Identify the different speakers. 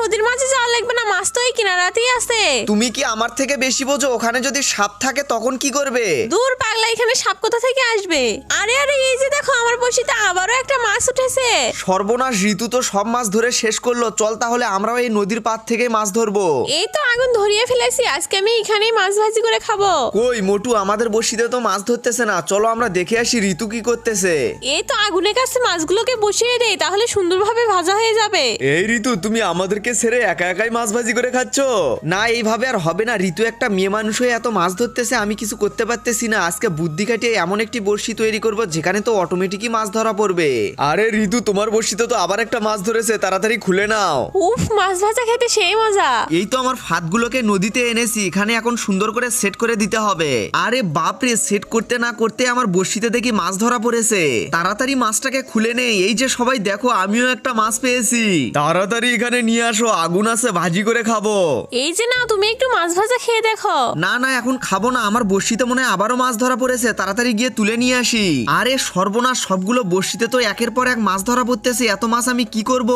Speaker 1: নদীর মাঝে যাওয়া লাগবে না, মাছ তো এই কিনারাতেই আছে।
Speaker 2: তুমি কি আমার থেকে বেশি বোঝো? ওখানে যদি সাপ থাকে তখন কি করবে?
Speaker 1: দূর পাগলা, এখানে সাপ কোথা থেকে আসবে? আরে আরে এই যে দেখো আমার বড়শিতে আবারও একটা মাছ উঠেছে।
Speaker 2: সর্বনাশ, ঋতু তো সব মাছ ধরে শেষ করলো। চল তাহলে আমরাও এই নদীর পাড় থেকে মাছ ধরবো।
Speaker 1: এই তো আগুন ধরিয়ে ফেলেছি, আজকে আমি এখানেই মাছ ভাজি করে খাবো।
Speaker 2: কই মোটু, আমাদের বড়শিতে তো মাছ ধরতেছে না। চলো আমরা দেখে আসি ঋতু কি করতেছে।
Speaker 1: এই তো আগুনের কাছে মাছগুলোকে বসিয়ে দেই, তাহলে সুন্দরভাবে ভাজা হয়ে যাবে।
Speaker 2: এই ঋতু, তুমি আমাদেরকে ছেড়ে একা একাই মাছ ভাজি করে খাচ্ছ? না, এইভাবে আর হবে না। ঋতু একটা মেয়ে মানুষ হয়ে এত মাছ ধরতেছে, আমি কিছু করতে পারতেছি না। আজকে বুদ্ধি খাটিয়ে এমন একটি বড়শি তৈরি করব যেখানে তো অটোমেটিকই মাছ ধরা পড়বে। আরে ঋতু, তোমার বড়শিতে তো আবার একটা মাছ ধরেছে, তাড়াতাড়ি খুলে নাও।
Speaker 1: উফ, মাছ ভাজা খেতে সেই মজা।
Speaker 2: এই তো আমার ফাঁদগুলোকে নদীতে এনেছি, এখানে এখন সুন্দর করে সেট করে দিতে হবে। আরে বাপরে, সেট করতে না করতে আমার বড়শিতে দেখি মাছ ধরা পড়েছে। তাড়াতাড়ি মাছটাকে খুলে নেই। এই যে সবাই দেখো, আমিও একটা মাছ পেয়েছি। তাড়াতাড়ি এখানে নিয়ে আসো, আগুন আছে, ভাজি করে খাবো।
Speaker 1: এই যে নাও, তুমি একটু মাছ ভাজা খেয়ে দেখো।
Speaker 2: না না, এখন খাবো না। আমার বড়শিতে মনে হয় আবারও মাছ ধরা পড়েছে, তাড়াতাড়ি গিয়ে তুলে নিয়ে আসি। আরে সর্বনাশ, সবগুলো বড়শিতে তো একের পর এক মাছ ধরা পড়তেছে। এত মাছ আমি কি করব?